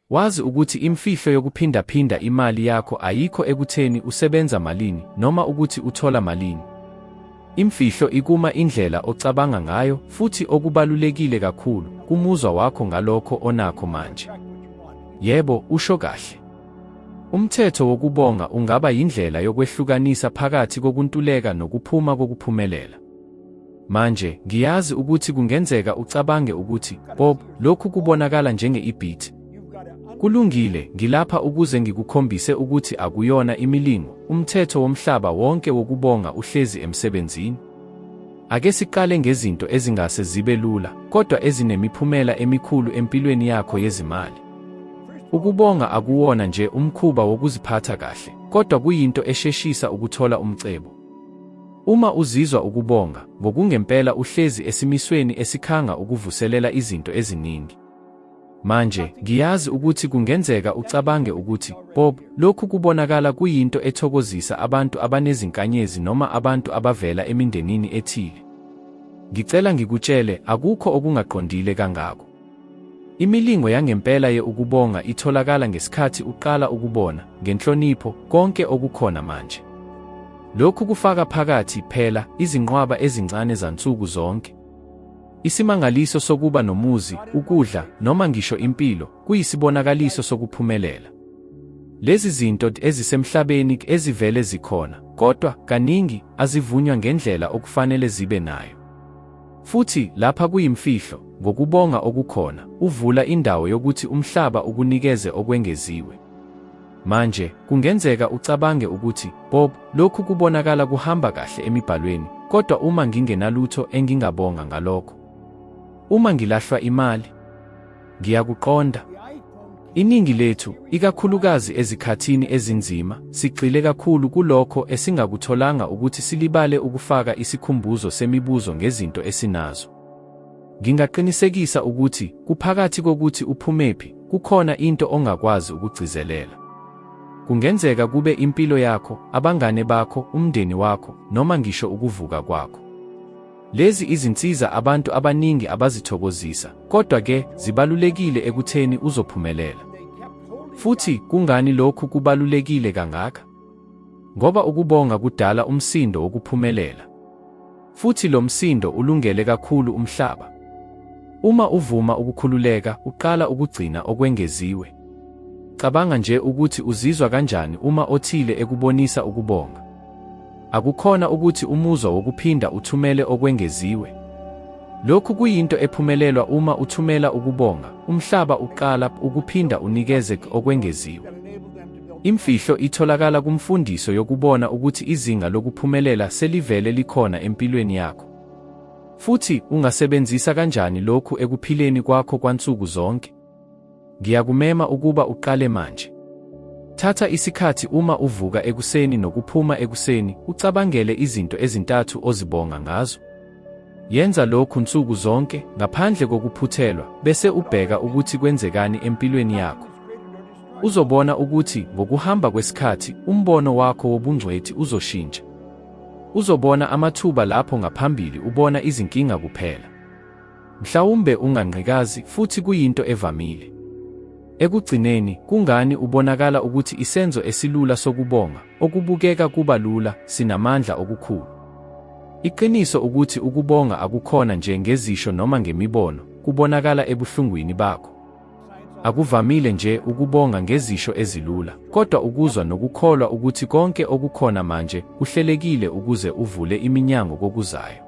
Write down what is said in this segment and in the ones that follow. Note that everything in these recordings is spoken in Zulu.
Wazi ukuthi imfihlo yokuphindaphinda imali yakho ayikho ekutheni usebenza malini noma ukuthi uthola malini. Imfihlo ikuma indlela ocabanga ngayo futhi okubalulekile kakhulu kumuzwa wakho ngalokho onakho manje. Yebo, usho kahle. Umthetho wokubonga ungaba yindlela yokwehlukanisa phakathi kokuntuleka nokuphuma kokuphumelela. Manje, ngiyazi ukuthi kungenzeka ucabange ukuthi, Bob, lokhu kubonakala njenge-ibhiti. Kulungile, ngilapha ukuze ngikukhombise ukuthi akuyona imilingo. Umthetho womhlaba wonke wokubonga uhlezi emsebenzini. Ake siqale ngezinto ezingase zibe lula, kodwa ezinemiphumela emikhulu empilweni yakho yezimali. Ukubonga akuwona nje umkhuba wokuziphatha kahle, kodwa kuyinto esheshisa ukuthola umcebo. Uma uzizwa ukubonga, ngokungempela uhlezi esimisweni esikhanga ukuvuselela izinto eziningi. Manje, ngiyazi ukuthi kungenzeka ucabange ukuthi, Bob, lokhu kubonakala kuyinto ethokozisa abantu abanezinkanyezi noma abantu abavela emindenini ethile. Ngicela ngikutshele, akukho okungaqondile kangako. Imilingo yangempela ukubonga itholakala ngesikhathi uqala ukubona, ngenhlonipho, konke okukhona manje. Lokhu kufaka phakathi phela izinqwaba ezincane zansuku zonke. Isimangaliso sokuba nomuzi, ukudla, noma ngisho impilo, kuyisibonakaliso sokuphumelela. Lezi zinto ezisemhlabeni ezivele zikhona, kodwa kaningi azivunywa ngendlela okufanele zibe nayo. Futhi lapha kuyimfihlo, ngokubonga okukhona, uvula indawo yokuthi umhlaba ukunikeze okwengeziwe. Manje, kungenzeka ucabange ukuthi, Bob, lokhu kubonakala kuhamba kahle emibhalweni, kodwa uma ngingenalutho engingabonga ngalokho. Uma ngilahlwa imali, ngiyakuqonda. Iningi lethu, ikakhulukazi ezikhathini ezinzima, sigxile kakhulu kulokho esingakutholanga ukuthi silibale ukufaka isikhumbuzo semibuzo ngezinto esinazo. Ngingaqinisekisa ukuthi, kuphakathi kokuthi uphumephi, kukhona into ongakwazi ukugcizelela. Kungenzeka kube impilo yakho, abangane bakho, umndeni wakho, noma ngisho ukuvuka kwakho. Lezi izinsiza abantu abaningi abazithokozisa, kodwa-ke zibalulekile ekutheni uzophumelela. Futhi kungani lokhu kubalulekile kangaka? Ngoba ukubonga kudala umsindo wokuphumelela. Futhi lo msindo ulungele kakhulu umhlaba. Uma uvuma ukukhululeka, uqala ukugcina okwengeziwe. Cabanga nje ukuthi uzizwa kanjani uma othile ekubonisa ukubonga. Akukhona ukuthi umuzwa wokuphinda uthumele okwengeziwe. Lokhu kuyinto ephumelelwa uma uthumela ukubonga, umhlaba uqala ukuphinda unikeze okwengeziwe. Imfihlo itholakala kumfundiso yokubona ukuthi izinga lokuphumelela selivele likhona empilweni yakho. Futhi ungasebenzisa kanjani lokhu ekuphileni kwakho kwansuku zonke? Ngiyakumema ukuba uqale manje. Thatha isikhathi uma uvuka ekuseni nokuphuma ekuseni, ucabangele izinto ezintathu ozibonga ngazo. Yenza lokhu nsuku zonke, ngaphandle kokuphuthelwa, bese ubheka ukuthi kwenzekani empilweni yakho. Uzobona ukuthi, ngokuhamba kwesikhathi, umbono wakho wobungcwethi uzoshintsha. Uzobona amathuba lapho ngaphambili ubona izinkinga kuphela. Mhlawumbe ungangqikazi futhi kuyinto evamile. Ekugcineni, kungani ubonakala ukuthi isenzo esilula sokubonga, okubukeka kuba lula, sinamandla okukhulu. Iqiniso ukuthi ukubonga akukhona nje ngezisho noma ngemibono, kubonakala ebuhlungwini bakho. Akuvamile nje ukubonga ngezisho ezilula, kodwa ukuzwa nokukholwa ukuthi konke okukhona manje kuhlelekile ukuze uvule iminyango kokuzayo.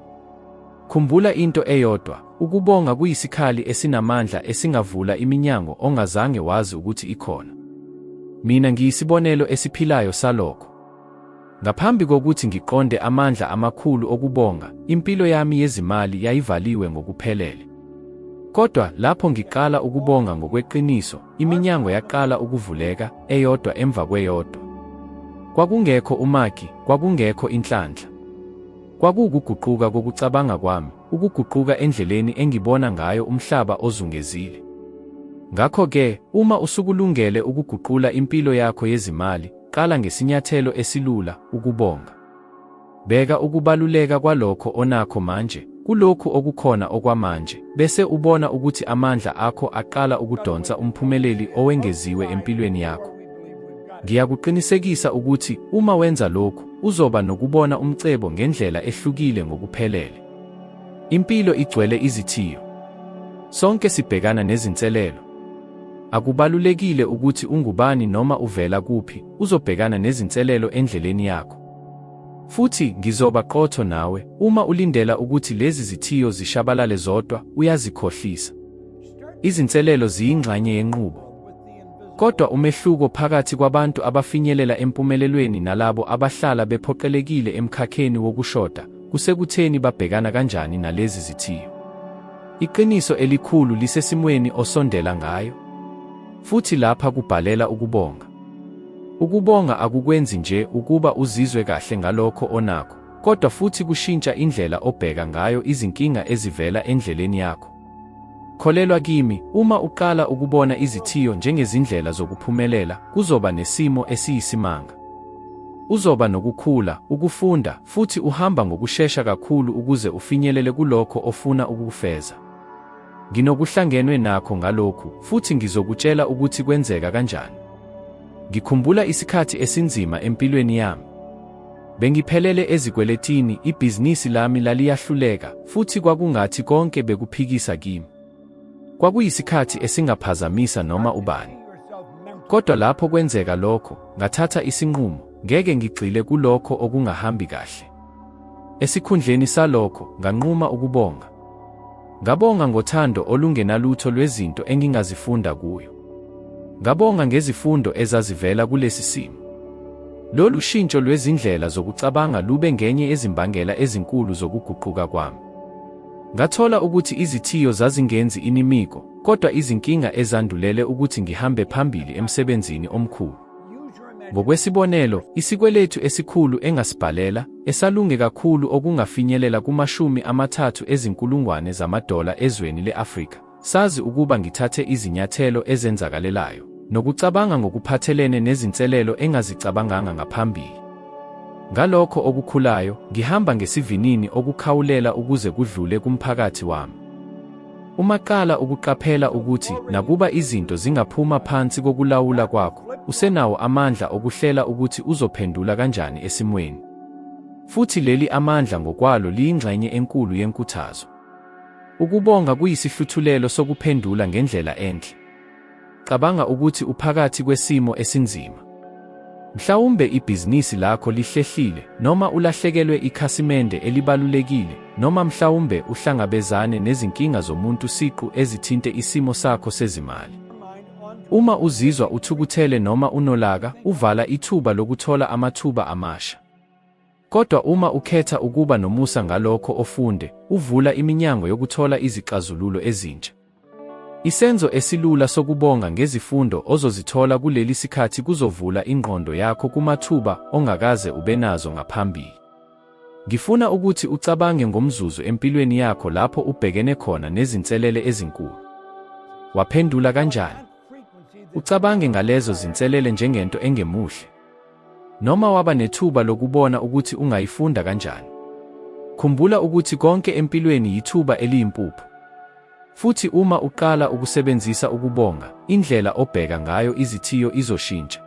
Khumbula into eyodwa, ukubonga kuyisikhali esinamandla esingavula iminyango ongazange wazi ukuthi ikhona. Mina ngiyisibonelo esiphilayo salokho. Ngaphambi kokuthi ngiqonde amandla amakhulu okubonga, impilo yami yezimali yayivaliwe ngokuphelele. Kodwa lapho ngiqala ukubonga ngokweqiniso, iminyango yaqala ukuvuleka, eyodwa emva kweyodwa. Kwakungekho umakhi, kwakungekho inhlanhla. Kwakuguquka kokucabanga kwami, ukuguquka endleleni engibona ngayo umhlaba ozungezile. Ngakho-ke, uma usukulungele ukuguqula impilo yakho yezimali, qala ngesinyathelo esilula, ukubonga. Bheka ukubaluleka kwalokho onakho manje kulokhu okukhona okwamanje bese ubona ukuthi amandla akho aqala ukudonsa umphumeleli owengeziwe empilweni yakho. Ngiyakuqinisekisa ukuthi uma wenza lokhu uzoba nokubona umcebo ngendlela ehlukile ngokuphelele. Impilo igcwele izithiyo. Sonke sibhekana nezinselelo. Akubalulekile ukuthi ungubani noma uvela kuphi, uzobhekana nezinselelo endleleni yakho. Futhi ngizoba qotho nawe, uma ulindela ukuthi lezi zithiyo zishabalale zodwa, uyazikhohlisa. Izinselelo ziyingxenye yenqubo. Kodwa umehluko phakathi kwabantu abafinyelela empumelelweni nalabo abahlala bephoqelekile emkhakheni wokushoda, kusekutheni babhekana kanjani nalezi zithiyo. Iqiniso elikhulu lisesimweni osondela ngayo. Futhi lapha kubhalela ukubonga. Ukubonga akukwenzi nje ukuba uzizwe kahle ngalokho onakho, kodwa futhi kushintsha indlela obheka ngayo izinkinga ezivela endleleni yakho. Kholelwa kimi, uma uqala ukubona izithiyo njengezindlela zokuphumelela, kuzoba nesimo esiyisimanga. Uzoba nokukhula, ukufunda, futhi uhamba ngokushesha kakhulu ukuze ufinyelele kulokho ofuna ukufeza. Nginokuhlangenwe nakho ngalokhu, futhi ngizokutshela ukuthi kwenzeka kanjani. Ngikhumbula isikhathi esinzima empilweni yami. Bengiphelele ezikweletini, ibhizinisi lami laliyahluleka, futhi kwakungathi konke bekuphikisa kimi. Kwakuyisikhathi esingaphazamisa noma ubani. Kodwa lapho kwenzeka lokho, ngathatha isinqumo, ngeke ngigxile kulokho okungahambi kahle. Esikhundleni salokho, nganquma ukubonga. Ngabonga ngothando olungenalutho lwezinto engingazifunda kuyo. Ngabonga ngezifundo ezazivela kulesi simo. Lolu shintsho lwezindlela zokucabanga lube ngenye ezimbangela ezinkulu zokuguquka kwami. Ngathola ukuthi izithiyo zazingenzi inimiko, kodwa izinkinga ezandulele ukuthi ngihambe phambili emsebenzini omkhulu. Ngokwesibonelo, isikweletu esikhulu engasibhalela, esalunge kakhulu okungafinyelela $30,000 ezweni le-Afrika, sazi ukuba ngithathe izinyathelo ezenzakalelayo, nokucabanga ngokuphathelene nezinselelo engazicabanganga ngaphambili. Ngalokho okukhulayo, ngihamba ngesivinini okukhawulela ukuze kudlule kumphakathi wami. Umaqala ukuqaphela ukuthi nakuba izinto zingaphuma phansi kokulawula kwakho, usenawo amandla okuhlela ukuthi uzophendula kanjani esimweni. Futhi leli amandla ngokwalo liyingxenye enkulu yenkuthazo. Ukubonga kuyisihluthulelo sokuphendula ngendlela enhle. Cabanga ukuthi uphakathi kwesimo esinzima. Mhlawumbe ibhizinisi lakho lihlehlile, noma ulahlekelwe ikhasimende elibalulekile, noma mhlawumbe uhlangabezane nezinkinga zomuntu siqu ezithinte isimo sakho sezimali. Uma uzizwa uthukuthele noma unolaka, uvala ithuba lokuthola amathuba amasha. Kodwa uma ukhetha ukuba nomusa ngalokho ofunde, uvula iminyango yokuthola izixazululo ezintsha. Isenzo esilula sokubonga ngezifundo ozozithola kuleli sikhathi kuzovula ingqondo yakho kumathuba ongakaze ubenazo ngaphambili. Ngifuna ukuthi ucabange ngomzuzu empilweni yakho lapho ubhekene khona nezinselele ezinkulu. Waphendula kanjani? Ucabange ngalezo zinselele njengento engemuhle. Noma waba nethuba lokubona ukuthi ungayifunda kanjani. Khumbula ukuthi konke empilweni yithuba eliyimpuphu. Futhi uma uqala ukusebenzisa ukubonga, indlela obheka ngayo izithiyo izoshintsha.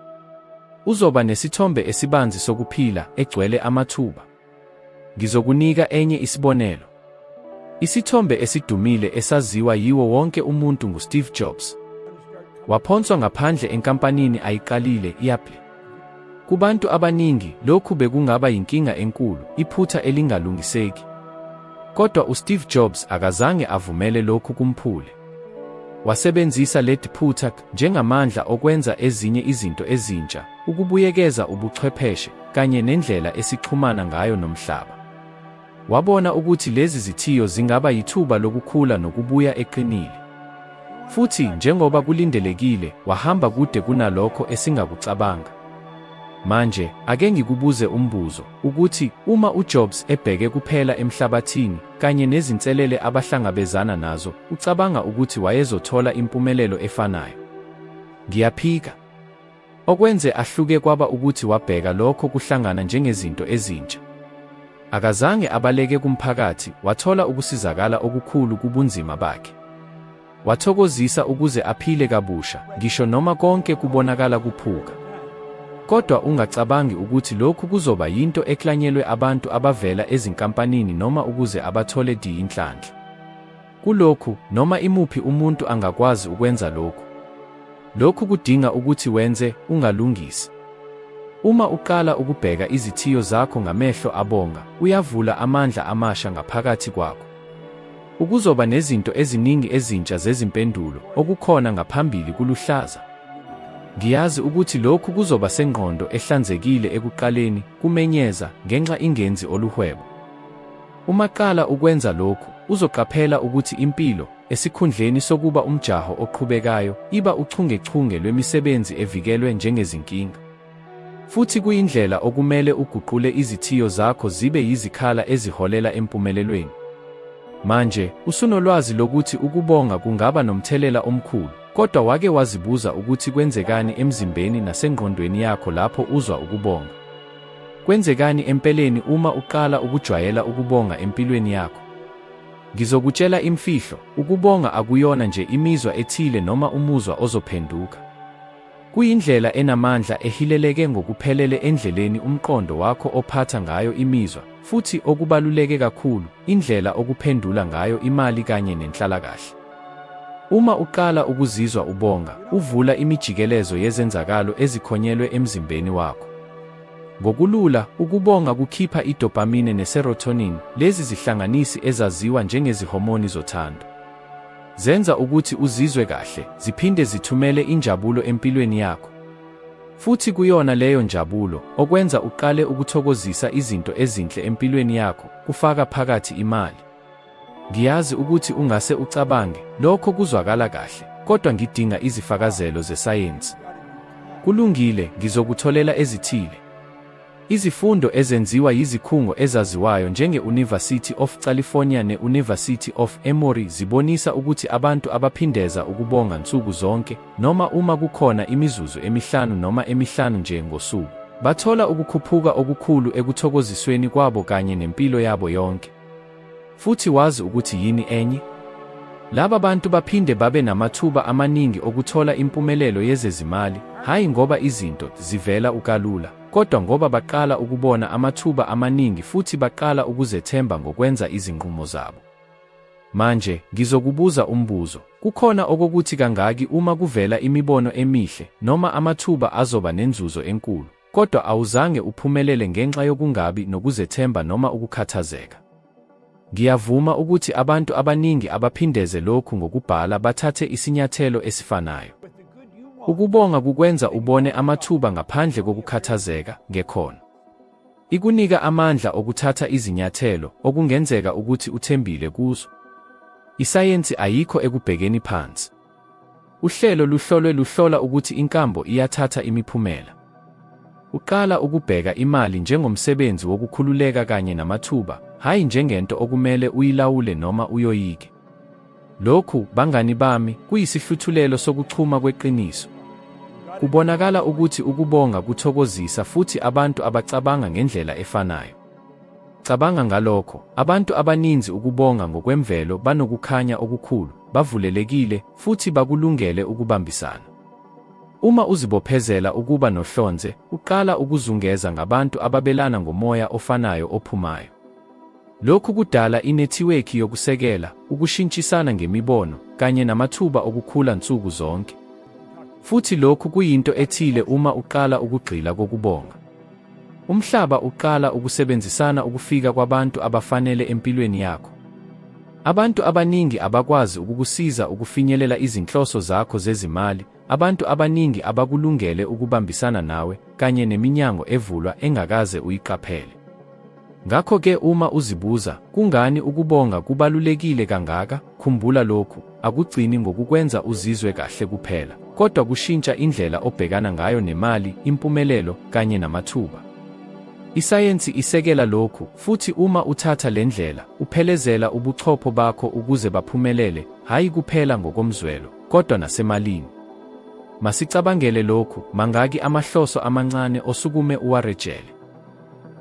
Uzoba nesithombe esibanzi sokuphila egcwele amathuba. Ngizokunika enye isibonelo. Isithombe esidumile esaziwa yiwo wonke umuntu nguSteve Jobs. Waphonswa ngaphandle enkampanini ayiqalile i-Apple. Kubantu abaningi, lokhu bekungaba yinkinga enkulu, iphutha elingalungiseki. Kodwa uSteve Jobs akazange avumele lokhu kumphule. Wasebenzisa leli phutha njengamandla okwenza ezinye izinto ezintsha, ukubuyekeza ubuchwepheshe, kanye nendlela esixhumana ngayo nomhlaba. Wabona ukuthi lezi zithiyo zingaba yithuba lokukhula nokubuya eqinile. Futhi njengoba kulindelekile, wahamba kude kunalokho esingakucabanga. Manje, ake ngikubuze umbuzo, ukuthi uma uJobs ebheke kuphela emhlabathini, kanye nezinselele abahlangabezana nazo, ucabanga ukuthi wayezothola impumelelo efanayo? Ngiyaphika. Okwenze ahluke kwaba ukuthi wabheka lokho kuhlangana njengezinto ezintsha. Akazange abaleke kumphakathi, wathola ukusizakala okukhulu kubunzima bakhe. Wathokozisa ukuze aphile kabusha, ngisho noma konke kubonakala kuphuka. Kodwa ungacabangi ukuthi lokhu kuzoba yinto eklanyelwe abantu abavela ezinkampanini noma ukuze abathole inhlanhla. Kulokhu, noma imuphi umuntu angakwazi ukwenza lokhu. Lokhu kudinga ukuthi wenze, ungalungisi. Uma uqala ukubheka izithiyo zakho ngamehlo abonga, uyavula amandla amasha ngaphakathi kwakho. Ukuzoba nezinto eziningi ezintsha zezimpendulo, okukhona ngaphambili kuluhlaza. Ngiyazi ukuthi lokhu kuzoba sengqondo ehlanzekile ekuqaleni, kumenyeza, ngenxa ingenzi oluhwebo. Uma qala ukwenza lokhu, uzoqaphela ukuthi impilo, esikhundleni sokuba umjaho oqhubekayo, iba uchungechunge lwemisebenzi evikelwe njengezinkinga. Futhi kuyindlela okumele uguqule izithiyo zakho zibe yizikhala eziholela empumelelweni. Manje, usunolwazi lokuthi ukubonga kungaba nomthelela omkhulu, kodwa wake wazibuza ukuthi kwenzekani emzimbeni nasengqondweni yakho lapho uzwa ukubonga? Kwenzekani empeleni uma uqala ukujwayela ukubonga empilweni yakho? Ngizokutshela imfihlo, ukubonga akuyona nje imizwa ethile noma umuzwa ozophenduka. Kuyindlela enamandla ehileleke ngokuphelele endleleni umqondo wakho ophatha ngayo imizwa, futhi okubaluleke kakhulu, indlela okuphendula ngayo imali kanye nenhlalakahle. Uma uqala ukuzizwa ubonga, uvula imijikelezo yezenzakalo ezikhonyelwe emzimbeni wakho. Ngokulula, ukubonga kukhipha idopamine neserotonin, lezi zihlanganisi ezaziwa njengezihomoni zothando. Zenza ukuthi uzizwe kahle, ziphinde zithumele injabulo empilweni yakho. Futhi kuyona leyo njabulo, okwenza uqale ukuthokozisa izinto ezinhle empilweni yakho, kufaka phakathi imali. Ngiyazi ukuthi ungase ucabange, lokho kuzwakala kahle, kodwa ngidinga izifakazelo zesayensi. Kulungile, ngizokutholela ezithile. Izifundo ezenziwa yizikhungo ezaziwayo njenge-University of California ne-University of Emory zibonisa ukuthi abantu abaphindeza ukubonga nsuku zonke, noma uma kukhona imizuzu emihlanu noma emihlanu nje ngosuku, bathola ukukhuphuka okukhulu ekuthokozisweni kwabo kanye nempilo yabo yonke. Futhi wazi ukuthi yini enye? Laba bantu baphinde babe namathuba amaningi okuthola impumelelo yezezimali, hayi ngoba izinto zivela ukalula, kodwa ngoba baqala ukubona amathuba amaningi futhi baqala ukuzethemba ngokwenza izinqumo zabo. Manje, ngizokubuza umbuzo, kukhona okokuthi kangaki uma kuvela imibono emihle, noma amathuba azoba nenzuzo enkulu, kodwa awuzange uphumelele ngenxa yokungabi nokuzethemba noma ukukhathazeka? Ngiyavuma ukuthi abantu abaningi abaphindeze lokhu ngokubhala bathathe isinyathelo esifanayo. Ukubonga kukwenza ubone amathuba ngaphandle kokukhathazeka, ngekhono. Ikunika amandla okuthatha izinyathelo, okungenzeka ukuthi uthembile kuzo. Isayensi ayikho ekubhekeni phansi. Uhlelo luhlola ukuthi inkambo iyathatha imiphumela. Uqala ukubheka imali njengomsebenzi wokukhululeka kanye namathuba, hayi njengento okumele uyilawule noma uyoyike. Lokhu, bangani bami, kuyisihluthulelo sokuchuma kweqiniso. Kubonakala ukuthi ukubonga kuthokozisa futhi abantu abacabanga ngendlela efanayo. Cabanga ngalokho, abantu abaninzi ukubonga ngokwemvelo banokukhanya okukhulu, bavulelekile, futhi bakulungele ukubambisana. Uma uzibophezela ukuba nohlonze, uqala ukuzungeza ngabantu ababelana ngomoya ofanayo ophumayo. Lokhu kudala inethiwekhi yokusekela, ukushintshisana ngemibono, kanye namathuba okukhula nsuku zonke. Futhi lokhu kuyinto ethile uma uqala ukugxila kokubonga. Umhlaba uqala ukusebenzisana ukufika kwabantu abafanele empilweni yakho. Abantu abaningi abakwazi ukukusiza ukufinyelela izinhloso zakho zezimali, abantu abaningi abakulungele ukubambisana nawe, kanye neminyango evulwa engakaze uyiqaphele. Ngakho-ke uma uzibuza, kungani ukubonga kubalulekile kangaka, khumbula lokhu, akugcini ngokukwenza uzizwe kahle kuphela, kodwa kushintsha indlela obhekana ngayo nemali, impumelelo, kanye namathuba. Isayensi isekela lokhu, futhi uma uthatha le ndlela, uphelezela ubuchopho bakho ukuze baphumelele, hayi kuphela ngokomzwelo, kodwa nasemalini. Masicabangele lokhu, mangaki amahloso amancane osukume uwarejele.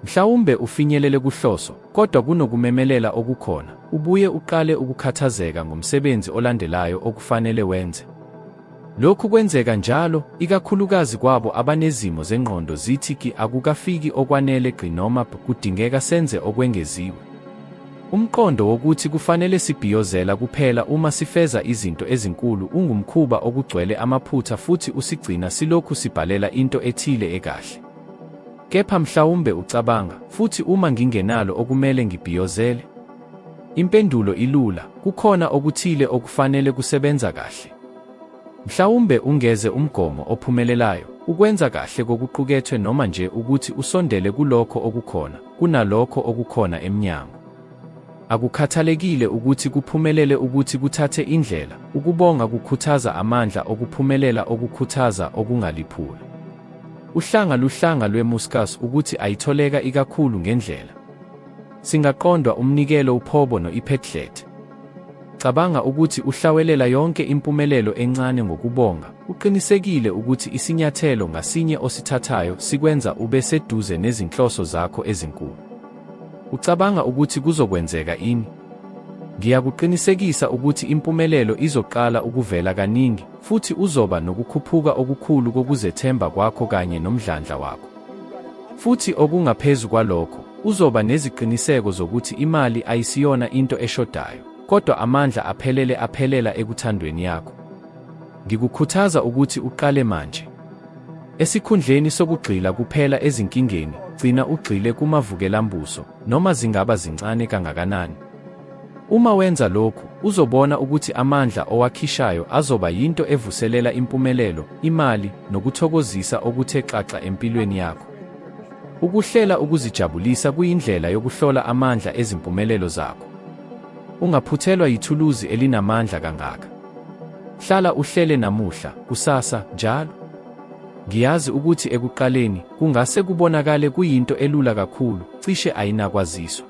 Mhlawumbe ufinyelele kuhloso, kodwa kunokumemelela okukhona, ubuye uqale ukukhathazeka ngomsebenzi olandelayo okufanele wenze. Lokhu kwenzeka njalo, ikakhulukazi kwabo abanezimo zengqondo zithi akukafiki okwanele noma kudingeka senze okwengeziwe. Umqondo wokuthi kufanele sibhiyozela kuphela uma sifeza izinto ezinkulu ungumkhuba okugcwele amaphutha futhi usigcina silokhu sibhalela into ethile ekahle. Kepha mhlawumbe ucabanga, futhi uma ngingenalo okumele ngibhiyozele? Impendulo ilula, kukhona okuthile okufanele kusebenza kahle. Mhlawumbe ungeze umgomo ophumelelayo, ukwenza kahle kokuqukethwe noma nje ukuthi usondele kulokho okukhona, kunalokho okukhona emnyango. Akukhathalekile ukuthi kuphumelele ukuthi kuthathe indlela, ukubonga kukhuthaza amandla okuphumelela okukhuthaza okungaliphula. Uhlanga lwemuskas ukuthi ayitholeka ikakhulu ngendlela. Singaqondwa umnikelo uphobo no-iphetlet. Cabanga ukuthi uhlawelela yonke impumelelo encane ngokubonga, uqinisekile ukuthi isinyathelo ngasinye osithathayo sikwenza ube seduze nezinhloso zakho ezinkulu. Ucabanga ukuthi kuzokwenzeka ini? Ngiyakuqinisekisa ukuthi impumelelo izoqala ukuvela kaningi, futhi uzoba nokukhuphuka okukhulu kokuzethemba kwakho kanye nomdlandla wakho. Futhi okungaphezu kwalokho, uzoba neziqiniseko zokuthi imali ayisiyona into eshodayo, kodwa amandla aphelela ekuthandweni yakho. Ngikukhuthaza ukuthi uqale manje. Esikhundleni sokugxila kuphela ezinkingeni, gcina ugxile kumavukelambuso, noma zingaba zincane kangakanani. Uma wenza lokhu, uzobona ukuthi amandla owakhishayo azoba yinto evuselela impumelelo, imali, nokuthokozisa okuthe xaxa empilweni yakho. Ukuhlela ukuzijabulisa kuyindlela yokuhlola amandla ezimpumelelo zakho. Ungaphuthelwa yithuluzi elinamandla kangaka. Hlala uhlele namuhla, kusasa, njalo. Ngiyazi ukuthi ekuqaleni, kungase kubonakale kuyinto elula kakhulu, cishe ayinakwaziswa.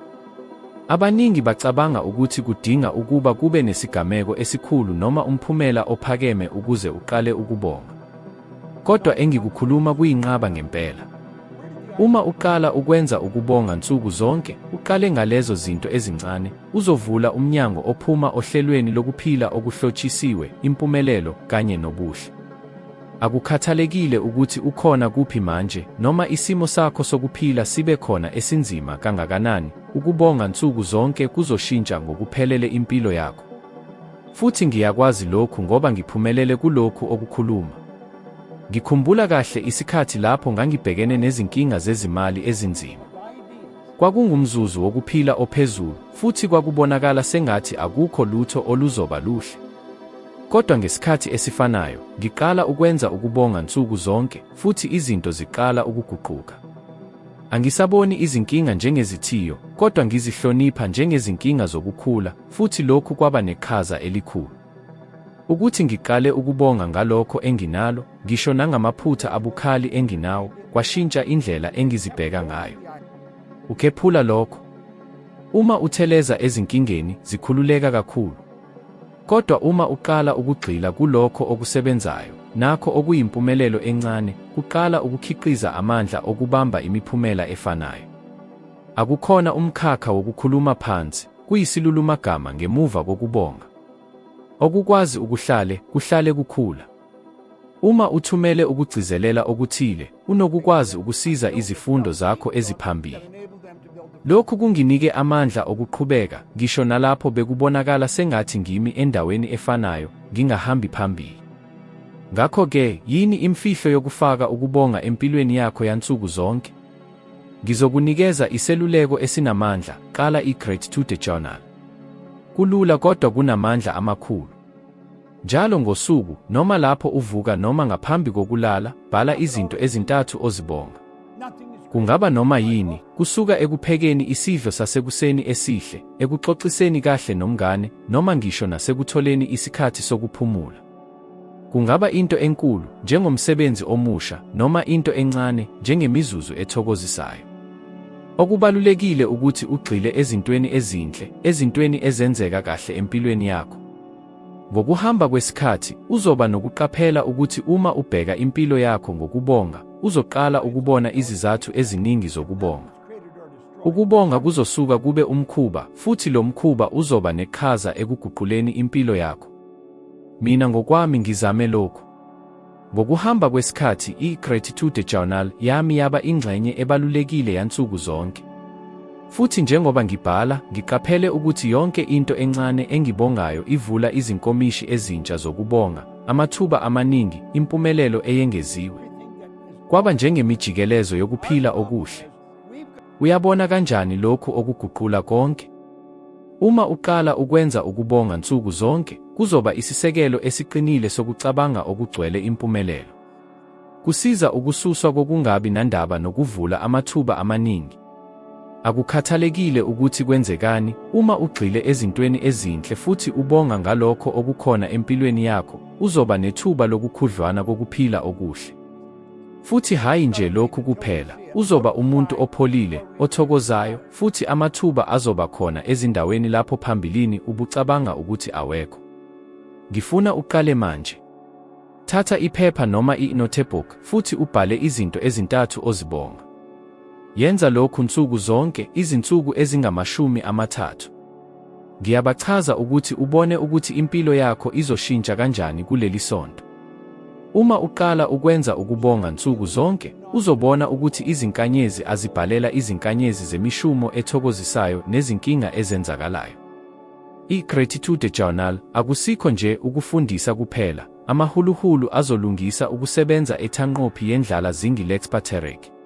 Abaningi bacabanga ukuthi kudinga ukuba kube nesigameko esikhulu noma umphumela ophakeme ukuze uqale ukubonga. Kodwa engikukhuluma kuyinqaba ngempela. Uma uqala ukwenza ukubonga nsuku zonke, uqale ngalezo zinto ezincane, uzovula umnyango ophuma ohlelweni lokuphila okuhlotshisiwe, impumelelo, kanye nobuhle. Akukhathalekile ukuthi ukhona kuphi manje, noma isimo sakho sokuphila sibe khona esinzima kangakanani, ukubonga nsuku zonke kuzoshintsha ngokuphelele impilo yakho. Futhi ngiyakwazi lokhu ngoba ngiphumelele kulokhu okukhuluma. Ngikhumbula kahle isikhathi lapho ngangibhekene nezinkinga zezimali ezinzima. Kwakungumzuzu wokuphila ophezulu, futhi kwakubonakala sengathi akukho lutho oluzoba luhle. Kodwa ngesikhathi esifanayo, ngiqala ukwenza ukubonga nsuku zonke, futhi izinto ziqala ukuguquka. Angisaboni izinkinga njengezithiyo, kodwa ngizihlonipha njengezinkinga zokukhula, futhi lokhu kwaba neqhaza elikhulu. Ukuthi ngiqale ukubonga ngalokho enginalo, ngisho nangamaphutha abukhali enginawo, kwashintsha indlela engizibheka ngayo. Ukhephula lokho. Uma utheleza ezinkingeni, zikhululeka kakhulu. Kodwa uma uqala ukugxila kulokho okusebenzayo, nakho okuyimpumelelo encane, kuqala ukukhiqiza amandla okubamba imiphumela efanayo. Akukhona umkhakha wokukhuluma phansi, kuyisilulumagama ngemuva kokubonga. Okukwazi kuhlale kukhula. Uma uthumele ukugcizelela okuthile, unokukwazi ukusiza izifundo zakho eziphambili. Lokhu kunginike amandla okuqhubeka, ngisho nalapho bekubonakala sengathi ngimi endaweni efanayo, ngingahambi phambili. Ngakho-ke, yini imfihlo yokufaka ukubonga empilweni yakho yansuku zonke? Ngizokunikeza iseluleko esinamandla, qala i-Gratitude Journal. Kulula kodwa kunamandla amakhulu. Njalo ngosuku, noma lapho uvuka noma ngaphambi kokulala, bhala izinto ezintathu ozibonga. Kungaba noma yini, kusuka ekuphekeni isidlo sasekuseni esihle, ekuxoxiseni kahle nomngane, noma ngisho nasekutholeni isikhathi sokuphumula. Kungaba into enkulu, njengomsebenzi omusha, noma into encane, njengemizuzu ethokozisayo. Okubalulekile ukuthi ugxile ezintweni ezinhle, ezintweni ezenzeka kahle empilweni yakho. Ngokuhamba kwesikhathi, uzoba nokuqaphela ukuthi uma ubheka impilo yakho ngokubonga, uzoqala ukubona izizathu eziningi zokubonga. Ukubonga kuzosuka kube umkhuba, futhi lo mkhuba uzoba neqhaza ekuguquleni impilo yakho. Mina ngokwami ngizame lokhu. Ngokuhamba kwesikhathi, i-Gratitude Journal yami yaba ingxenye ebalulekile yansuku zonke. Futhi njengoba ngibhala, ngiqaphele ukuthi yonke into encane engibongayo ivula izinkomishi ezintsha zokubonga, amathuba amaningi, impumelelo eyengeziwe. Kwaba njengemijikelezo yokuphila okuhle. Uyabona kanjani lokhu okuguqula konke? Uma uqala ukwenza ukubonga nsuku zonke, kuzoba isisekelo esiqinile sokucabanga okugcwele impumelelo. Kusiza ukususwa kokungabi nandaba nokuvula amathuba amaningi. Akukhathalekile ukuthi kwenzekani, uma ugxile ezintweni ezinhle futhi ubonga ngalokho okukhona empilweni yakho, uzoba nethuba lokukhudlwana kokuphila okuhle. Futhi hayi nje lokhu kuphela, uzoba umuntu opholile, othokozayo, futhi amathuba azoba khona ezindaweni lapho phambilini ubucabanga ukuthi awekho. Ngifuna uqale manje. Thatha iphepha noma i-notebook futhi ubhale izinto ezintathu ozibonga. Yenza lokhu nsuku zonke, izinsuku ezingama-30. Ngiyabachaza ukuthi ubone ukuthi impilo yakho izoshintsha kanjani kuleli sonto. Uma uqala ukwenza ukubonga nsuku zonke, uzobona ukuthi izinkanyezi azibhalela izinkanyezi zemishumo ethokozisayo nezinkinga ezenzakalayo. I-Gratitude Journal akusikho nje ukufundisa kuphela, amahuluhulu azolungisa ukusebenza ethanqophi yendlala zingi Lexpaterek.